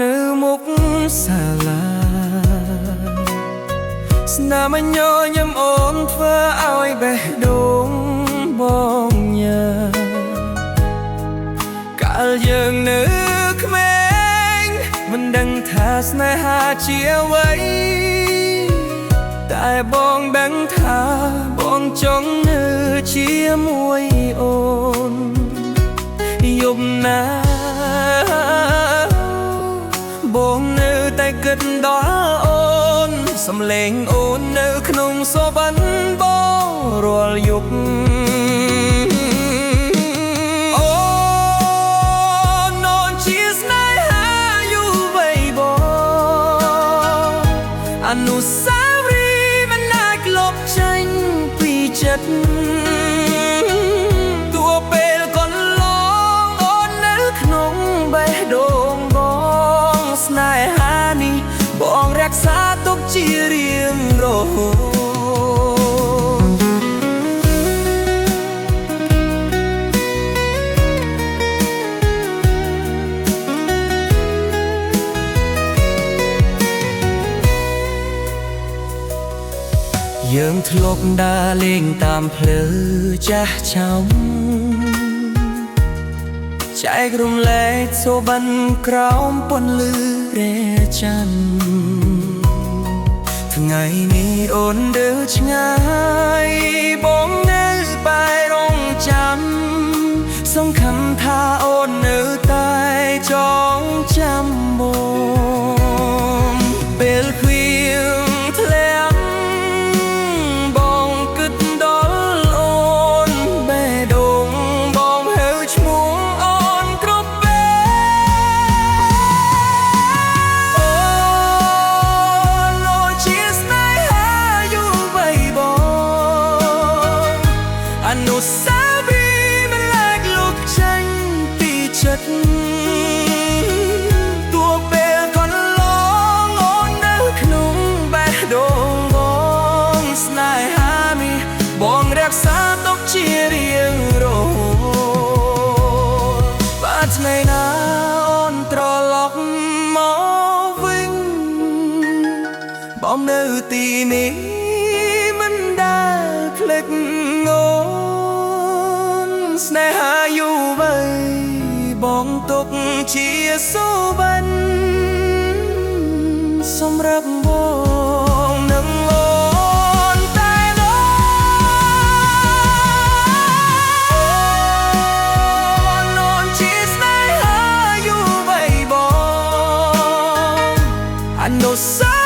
នៅមុខសាលាស្នាមញញឹមអូនធ្វើឲ្យបេះដូងបងញ៉ាកាលយើងនៅក្មេងមិនដឹងថាស្នេហាជាអ្វីតែបងដឹងថាបងចង់នៅជាមួយអូនយប់ណាបងនៅតែគិតដល់អូនសំឡេងអូននៅក្នុងសូប័នបងរាល់យប់អូនអូនជាស្នេហាយូរវ័យបងអនុស្សាវរីយ៍មិនអាចលុបចេញពីចិត្តទួពេលកន្លងអូននៅក្នុងបេះដូងបងស្នេហានេះបងរក្សាទុកជារៀងរហូតយើងធ្លាប់ដើរលេងតាមផ្លូវចាស់ឆោមចែករំលែកសូប័នក្រោមពន្លឺរេច័ន្ទថ្ងៃនេះអូនដើរឆ្ងាយបងនៅបែររងចាំសង្ឃឹមថាអូននៅតែចងចាំបងពេលឃ្លៀងធ្លាក់បងគិតដល់អូនបេះដូងបងហៅឈ្មោះអូនគ្រប់ពេលអូនជាស្នេហាយូរវ័យបងអនុស្សាវរីយ៍មិនអាចលុបចេញពីចិត្តទួពេលកន្លងអូននៅក្នុងបេះដូងបងស្នេហានេះបងរក្សាទុកជារៀងរហូតបើថ្ងៃណាអូនត្រឡប់មកវិញបងនៅទីនេះមិនដែលភ្លេចអូនស្នេហាយូរវ័យបងទុកជាសូប័នសម្រាប់បងនឹងអូនតែអូនជាស្នេហាយូរវ័យបងអនុស្សា